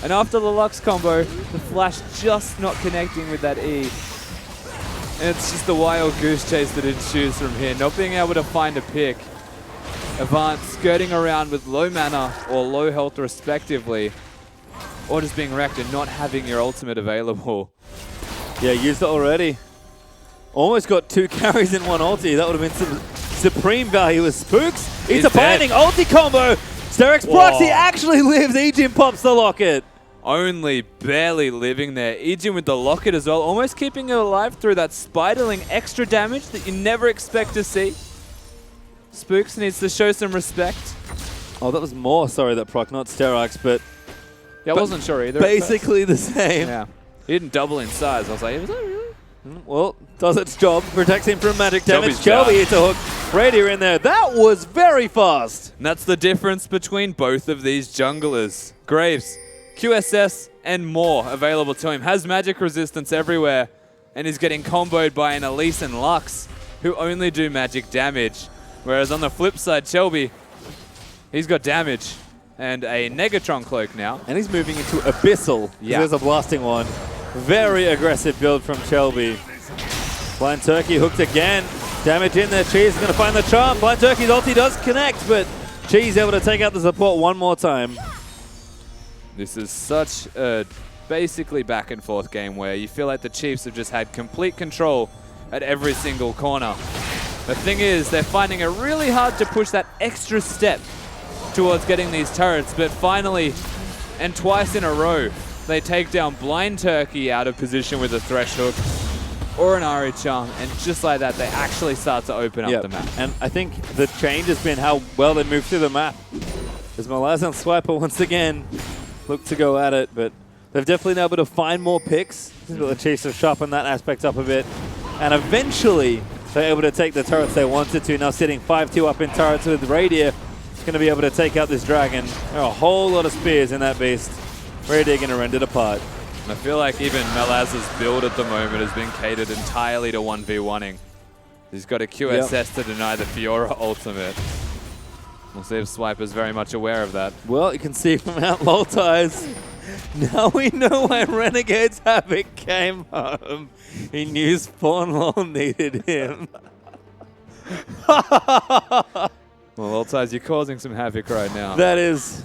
And after the Lux combo, the flash just not connecting with that E. And it's just a wild goose chase that ensues from here. Not being able to find a pick. Avant skirting around with low mana or low health respectively. Or just being wrecked and not having your ultimate available. Yeah, used it already. Almost got 2 carries in 1 ulti. That would have been some supreme value with Spooks. It's a binding ulti combo. Sterex Proxy actually lives. Ejim pops the locket. Only barely living there. Ejim with the locket as well, almost keeping it alive through that spiderling extra damage that you never expect to see. Spooks needs to show some respect. Oh, that was more, sorry, that proc, not Sterox, but... Yeah, I wasn't sure either. Basically the same. Yeah. He didn't double in size. I was like, is that really? Well, does its job. Protects him from magic damage. Shelby's Shelby hits a hook. Radier in there. That was very fast. And that's the difference between both of these junglers. Graves, QSS, and more available to him. Has magic resistance everywhere. And is getting comboed by an Elise and Lux, who only do magic damage. Whereas on the flip side, Shelby, he's got damage. And a Negatron cloak now. And he's moving into Abyssal. Yeah. There's a blasting one. Very aggressive build from Shelby. Blind Turkey hooked again. Damage in there. Cheese is going to find the charm. Blind Turkey's ulti does connect, but Cheese able to take out the support one more time. This is such a basically back and forth game where you feel like the Chiefs have just had complete control at every single corner. The thing is, they're finding it really hard to push that extra step towards getting these turrets, but finally, and twice in a row, they take down Blind Turkey out of position with a Thresh Hook or an Ahri Charm, and just like that, they actually start to open up the map. And I think the change has been how well they move through the map. As Malaz and Swiper once again look to go at it, but they've definitely been able to find more picks. The Chiefs have sharpened that aspect up a bit, and eventually they're able to take the turrets they wanted to. Now sitting 5-2 up in turrets with Radier, going to be able to take out this dragon. There are a whole lot of spears in that beast. Radier going to rend it apart. I feel like even Malaz's build at the moment has been catered entirely to 1v1ing. He's got a QSS to deny the Fiora ultimate. We'll see if Swiper's very much aware of that. Well, you can see from Mount Loltai's. Now we know why Renegade's Havoc came home. He knew Spawn Law needed him. Well, Loltai's, you're causing some havoc right now. That is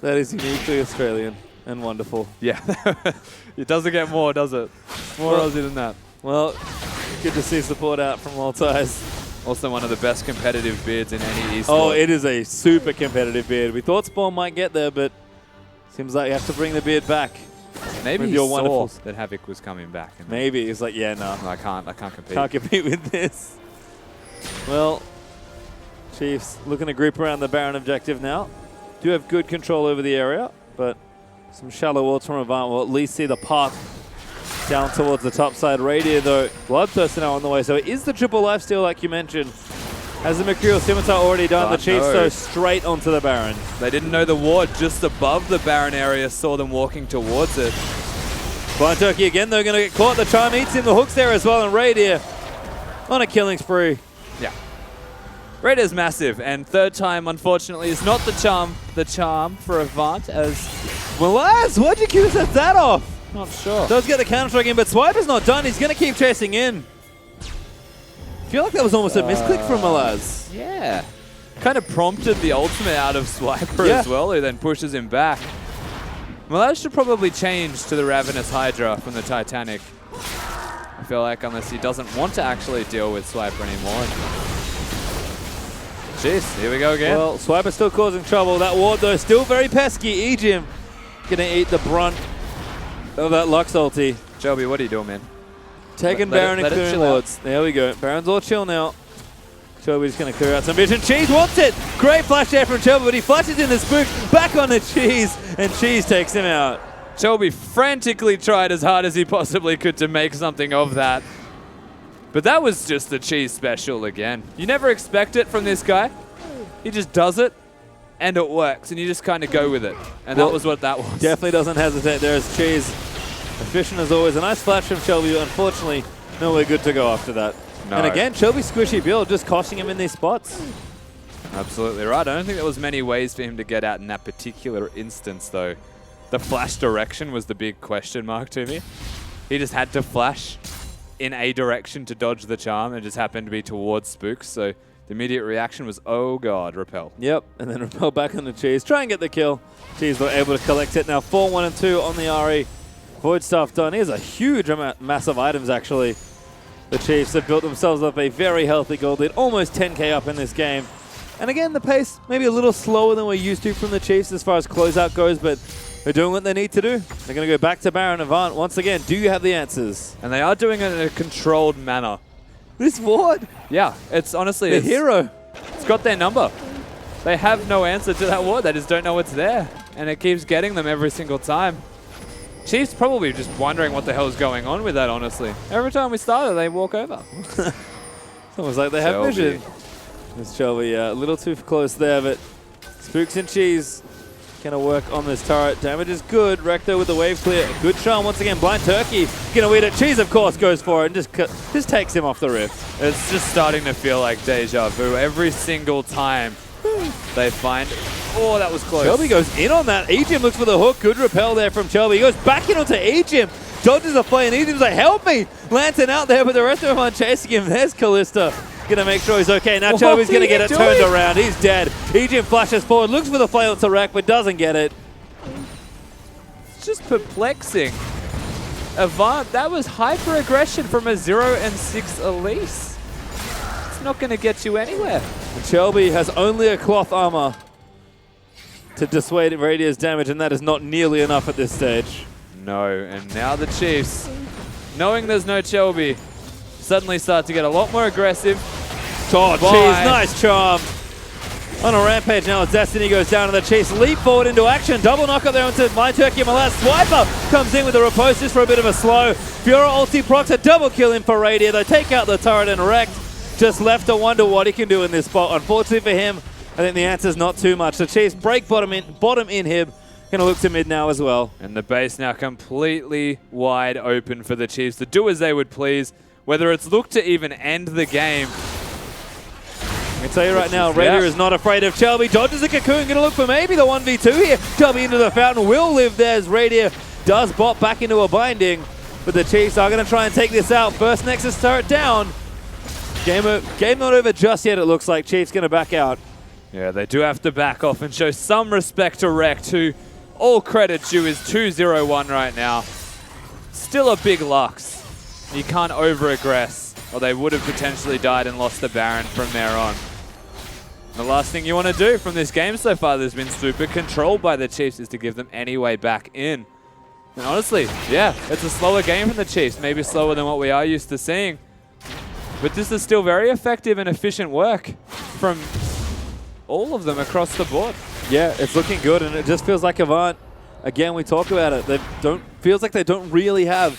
uniquely Australian and wonderful. Yeah. It doesn't get more, does it? More Aussie than that. Well, good to see support out from Loltai's. Also one of the best competitive beards in any esport. Oh, it is a super competitive beard. We thought Spawn might get there, but seems like you have to bring the beard back. Maybe with he your saw wonderful... that Havoc was coming back. And Maybe. He's like, yeah, no. I can't compete. Can't compete with this. Well, Chiefs looking to group around the Baron objective now. Do have good control over the area, but some shallow wards from Avant will at least see the path down towards the top side. Radiant, though, Bloodthirst now on the way. So it is the triple lifesteal, like you mentioned. Has the Mercurial Scimitar already done? The Chiefs, though, straight onto the Baron. They didn't know the ward just above the Baron area saw them walking towards it. Blind Turkey again, though, going to get caught. The Charm eats in the hooks there as well, and Radiant on a killing spree. Yeah. Raider's massive, and third time, unfortunately, is not the charm for Avant, as... Malaz, why'd you keep that off? Not sure. Does get the counter-strike in, but Swiper's not done. He's going to keep chasing in. I feel like that was almost a misclick from Malaz. Yeah. Kind of prompted the ultimate out of Swiper as well, who then pushes him back. Malaz should probably change to the Ravenous Hydra from the Titanic. I feel like unless he doesn't want to actually deal with Swiper anymore. Jeez, here we go again. Well, Swiper's still causing trouble. That ward, though, still very pesky. Ejim gonna eat the brunt of that Lux ulti. Joby, what are you doing, man? Taking Baron and clearing wards. There we go. Baron's all chill now. Joby's gonna clear out some vision. Cheese wants it! Great flash there from Joby, but he flashes in the spook. Back on the Cheese, and Cheese takes him out. Joby frantically tried as hard as he possibly could to make something of that. But that was just the Cheese special again. You never expect it from this guy. He just does it, and it works, and you just kind of go with it. And that was what that was. Definitely doesn't hesitate. There's Cheese. Efficient as always. A nice flash from Shelby, unfortunately, nowhere good to go after that. No. And again, Shelby's squishy build, just costing him in these spots. Absolutely right. I don't think there was many ways for him to get out in that particular instance, though. The flash direction was the big question mark to me. He just had to flash in a direction to dodge the charm, and just happened to be towards Spooks, so the immediate reaction was, oh god, repel. Yep, and then repel back on the Cheese. Try and get the kill. Cheese were able to collect it. Now 4, 1, and 2 on the RE. Void Staff done. Here's a huge amount, massive items, actually. The Chiefs have built themselves up a very healthy gold lead, almost 10k up in this game. And again, the pace maybe a little slower than we're used to from the Chiefs as far as closeout goes, but they're doing what they need to do. They're going to go back to Baron Avant. Once again, do you have the answers? And they are doing it in a controlled manner. This ward? Yeah, it's honestly... The hero. It's got their number. They have no answer to that ward. They just don't know it's there. And it keeps getting them every single time. Chiefs probably just wondering what the hell is going on with that, honestly. Every time we start it, they walk over. It's almost like they have vision. This Shelby a little too close there, but Spooks and Cheese gonna work on this turret. Damage is good. Recto with the wave clear. Good charm once again. Blind Turkey gonna eat it. Cheese, of course, goes for it and just takes him off the rift. It's just starting to feel like deja vu every single time they find... Oh, that was close. Shelby goes in on that. Ejim looks for the hook. Good repel there from Shelby. He goes back in onto Ejim. Dodges a play, and Ejim's like, help me! Lantern out there, but the rest of them aren't chasing him. There's Callista. Gonna make sure he's okay. Now Shelby's gonna get it turned around. He's dead. Ejim flashes forward, looks for the flail to wreck, but doesn't get it. It's just perplexing. Avant, that was hyper-aggression from a 0 and 6 Elise. It's not gonna get you anywhere. And Shelby has only a cloth armor to dissuade Radia's damage, and that is not nearly enough at this stage. No, and now the Chiefs, knowing there's no Shelby, suddenly start to get a lot more aggressive. Oh, Cheese, nice charm. On a rampage now as Destiny goes down to the Chiefs. Leap forward into action. Double knock up there onto Blind Turkey and Malaz. Swiper comes in with a repose just for a bit of a slow. Fiora ulti procs a double kill in for Radia. They take out the turret and wrecked. Just left to wonder what he can do in this spot. Unfortunately for him, I think the answer's not too much. The Chiefs break bottom inhib. Gonna look to mid now as well. And the base now completely wide open for the Chiefs to do as they would please. Whether it's look to even end the game. I can tell you right now, Raider is not afraid of Shelby. Dodges a cocoon, gonna look for maybe the 1v2 here. Shelby into the fountain will live there as Raider does bot back into a binding. But the Chiefs are gonna try and take this out. First Nexus turret down. Game not over just yet, it looks like. Chiefs gonna back out. Yeah, they do have to back off and show some respect to Rekt, who all credit due is 2-0-1 right now. Still a big Lux. You can't over-aggress, or they would have potentially died and lost the Baron from there on. The last thing you want to do from this game so far that's been super controlled by the Chiefs is to give them any way back in. And honestly, yeah, it's a slower game from the Chiefs, maybe slower than what we are used to seeing. But this is still very effective and efficient work from all of them across the board. Yeah, it's looking good, and it just feels like Avant, again, we talk about it, feels like they don't really have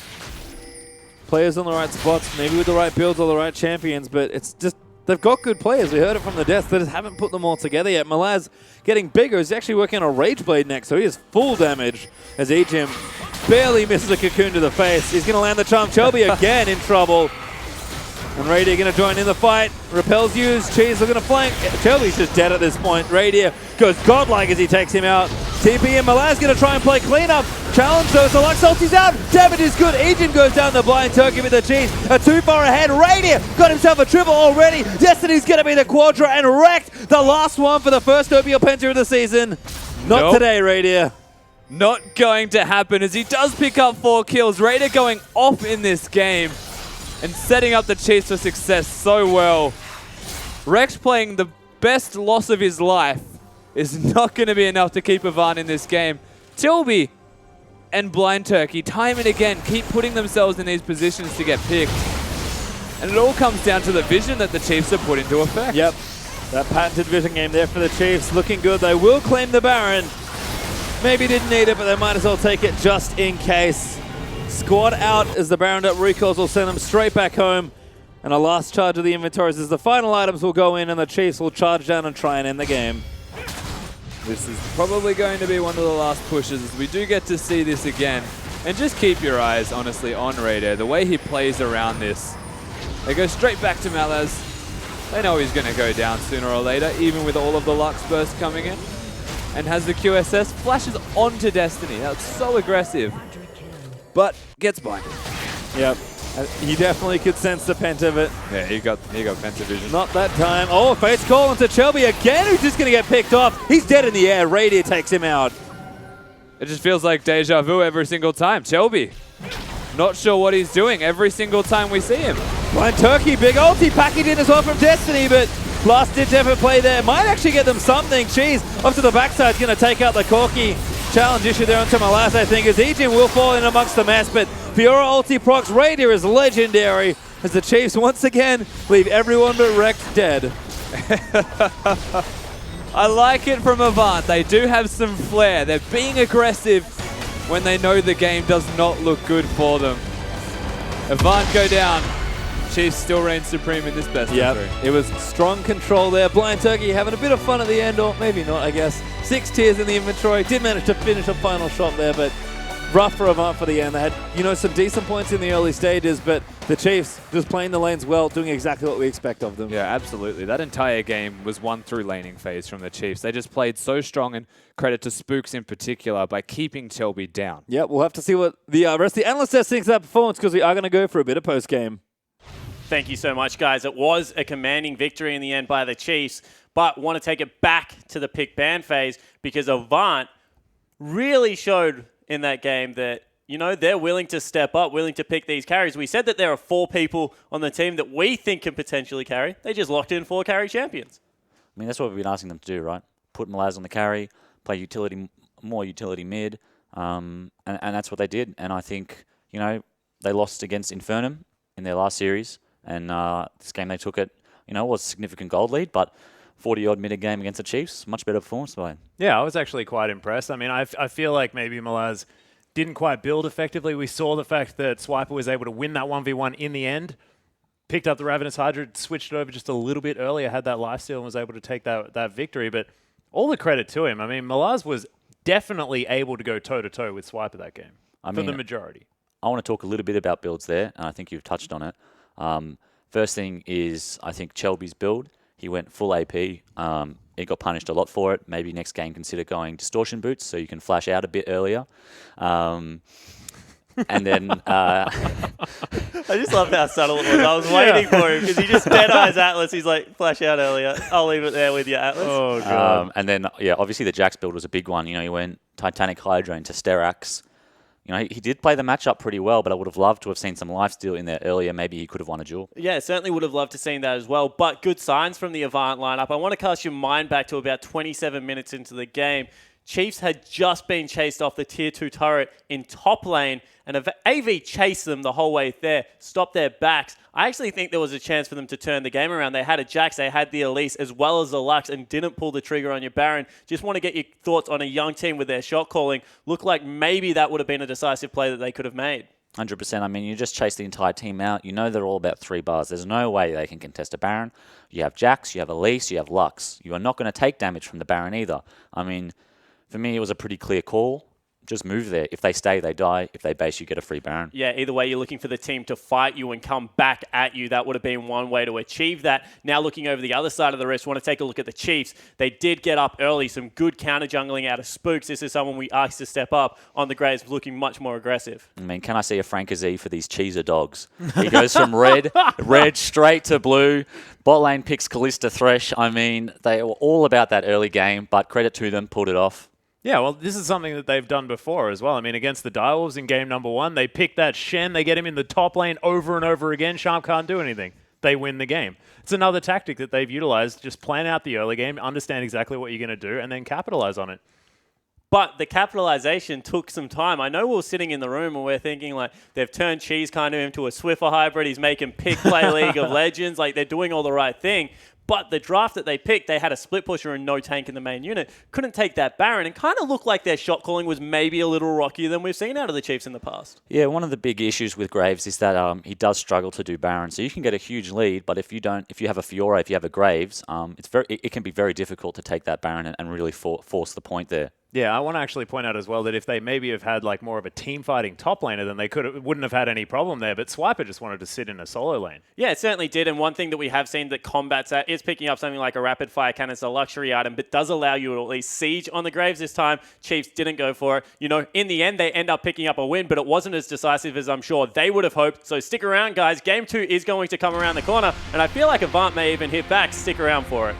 players on the right spots, maybe with the right builds or the right champions, but it's just, they've got good players. We heard it from the desk. They just haven't put them all together yet. Malaz getting bigger. He's actually working on a Rage Blade next, so he is full damage as Ejim barely misses a cocoon to the face. He's going to land the charm. Chelby again in trouble. And Radier going to join in the fight. Repels used. Cheese looking to flank. Chelby's just dead at this point. Radier goes godlike as he takes him out. TP and Malaz going to try and play cleanup. Challenge though, so Lux ulti's out. Damage is good. Ejim goes down the blind turkey with the cheese. Too far ahead. Radier got himself a triple already. Destiny's going to be the Quadra and wrecked the last one for the first OPL Penta of the season. Not today, Radier. Not going to happen as he does pick up 4 kills. Raider going off in this game and setting up the Chiefs for success so well. Rex playing the best loss of his life is not going to be enough to keep Avant in this game. Tilby and Blind Turkey, time and again, keep putting themselves in these positions to get picked. And it all comes down to the vision that the Chiefs have put into effect. Yep, that patented vision game there for the Chiefs. Looking good. They will claim the Baron. Maybe didn't need it, but they might as well take it just in case. Squad out as the Baron up recalls will send them straight back home. And a last charge of the inventories as the final items will go in and the Chiefs will charge down and try and end the game. This is probably going to be one of the last pushes as we do get to see this again. And just keep your eyes, honestly, on Raider. The way he plays around this. They go straight back to Malaz. They know he's going to go down sooner or later, even with all of the Lux bursts coming in. And has the QSS, flashes onto Destiny. That's so aggressive. But gets blinded. Yep. He definitely could sense the penta, but yeah, he got penta vision. Not that time. Oh, face call into Chelby again, who's just going to get picked off. He's dead in the air. Radier takes him out. It just feels like deja vu every single time. Chelby, not sure what he's doing every single time we see him. Blind Turkey, big ulti, package in as well from Destiny, but last ditch effort play there. Might actually get them something. Cheese up to the backside is going to take out the Corky. Challenge issue there onto Malaz, I think, as Ejim will fall in amongst the mess, but Fiora ulti procs. Radier is legendary as the Chiefs once again leave everyone but Rex dead. I like it from Avant. They do have some flair. They're being aggressive when they know the game does not look good for them. Avant go down. Chiefs still reign supreme in this best of 3. It was strong control there. Blind Turkey having a bit of fun at the end, or maybe not, I guess. 6 tiers in the inventory. Did manage to finish a final shot there, but rough for Avant for the end. They had, some decent points in the early stages, but the Chiefs just playing the lanes well, doing exactly what we expect of them. Yeah, absolutely. That entire game was won through laning phase from the Chiefs. They just played so strong, and credit to Spooks in particular, by keeping Chelby down. Yeah, we'll have to see what the rest of the analyst desk thinks of that performance, because we are going to go for a bit of post-game. Thank you so much, guys. It was a commanding victory in the end by the Chiefs, but want to take it back to the pick ban phase because Avant really showed in that game that, they're willing to step up, willing to pick these carries. We said that there are 4 people on the team that we think can potentially carry. They just locked in 4 carry champions. I mean, that's what we've been asking them to do, right? Put Malaz on the carry, play more utility mid, and that's what they did. And I think, they lost against Infernum in their last series. And this game they took it, was a significant gold lead, but 40-odd minute game against the Chiefs, much better performance by him. Yeah, I was actually quite impressed. I mean, I feel like maybe Malaz didn't quite build effectively. We saw the fact that Swiper was able to win that 1v1 in the end, picked up the Ravenous Hydra, switched it over just a little bit earlier, had that lifesteal and was able to take that victory. But all the credit to him. I mean, Malaz was definitely able to go toe-to-toe with Swiper that game for the majority. I want to talk a little bit about builds there, and I think you've touched on it. First thing is, I think Chelby's build. He went full AP. He got punished a lot for it. Maybe next game consider going Distortion Boots so you can flash out a bit earlier. And then... I just love how subtle it was. I was waiting for him because he just dead-eyes Atlas. He's like, flash out earlier. I'll leave it there with you, Atlas. Oh, God. And then, obviously the Jax build was a big one. He went Titanic Hydra into Sterax. He did play the matchup pretty well, but I would have loved to have seen some lifesteal in there earlier. Maybe he could have won a duel. Yeah, certainly would have loved to have seen that as well. But good signs from the Avant lineup. I want to cast your mind back to about 27 minutes into the game. Chiefs had just been chased off the tier 2 turret in top lane, and AV chased them the whole way there, stopped their backs. I actually think there was a chance for them to turn the game around. They had a Jax, they had the Elise, as well as the Lux, and didn't pull the trigger on your Baron. Just want to get your thoughts on a young team with their shot calling. Looked like maybe that would have been a decisive play that they could have made. 100%. I mean, you just chase the entire team out. You know they're all about 3 bars. There's no way they can contest a Baron. You have Jax, you have Elise, you have Lux. You are not going to take damage from the Baron either. I mean, for me, it was a pretty clear call. Just move there. If they stay, they die. If they base, you get a free Baron. Yeah, either way, you're looking for the team to fight you and come back at you. That would have been one way to achieve that. Now looking over the other side of the rift, want to take a look at the Chiefs. They did get up early. Some good counter jungling out of Spooks. This is someone we asked to step up on the Graves, looking much more aggressive. I mean, can I see a Frank-Z for these cheeser dogs? He goes from red straight to blue. Bot lane picks Kalista Thresh. I mean, they were all about that early game, but credit to them, pulled it off. Yeah, well, this is something that they've done before as well. I mean, against the Direwolves in game number 1, they pick that Shen, they get him in the top lane over and over again. Sharp can't do anything. They win the game. It's another tactic that they've utilized. Just plan out the early game, understand exactly what you're going to do, and then capitalize on it. But the capitalization took some time. I know we were sitting in the room and we're thinking, like, they've turned Cheese kind of into a Swiffer hybrid. He's making pick play League of Legends. Like, they're doing all the right thing. But the draft that they picked, they had a split pusher and no tank in the main unit. Couldn't take that Baron and kind of looked like their shot calling was maybe a little rockier than we've seen out of the Chiefs in the past. Yeah, one of the big issues with Graves is that he does struggle to do Baron. So you can get a huge lead, but if you have a Fiora, if you have a Graves, it can be very difficult to take that Baron and really force the point there. Yeah, I want to actually point out as well that if they maybe have had like more of a team fighting top laner, then they wouldn't have had any problem there. But Swiper just wanted to sit in a solo lane. Yeah, it certainly did. And one thing that we have seen that combats that is picking up something like a rapid fire cannon. It's a luxury item, but does allow you to at least siege on the Graves this time. Chiefs didn't go for it. You know, in the end, they end up picking up a win, but it wasn't as decisive as I'm sure they would have hoped. So stick around, guys. Game 2 is going to come around the corner, and I feel like Avant may even hit back. Stick around for it.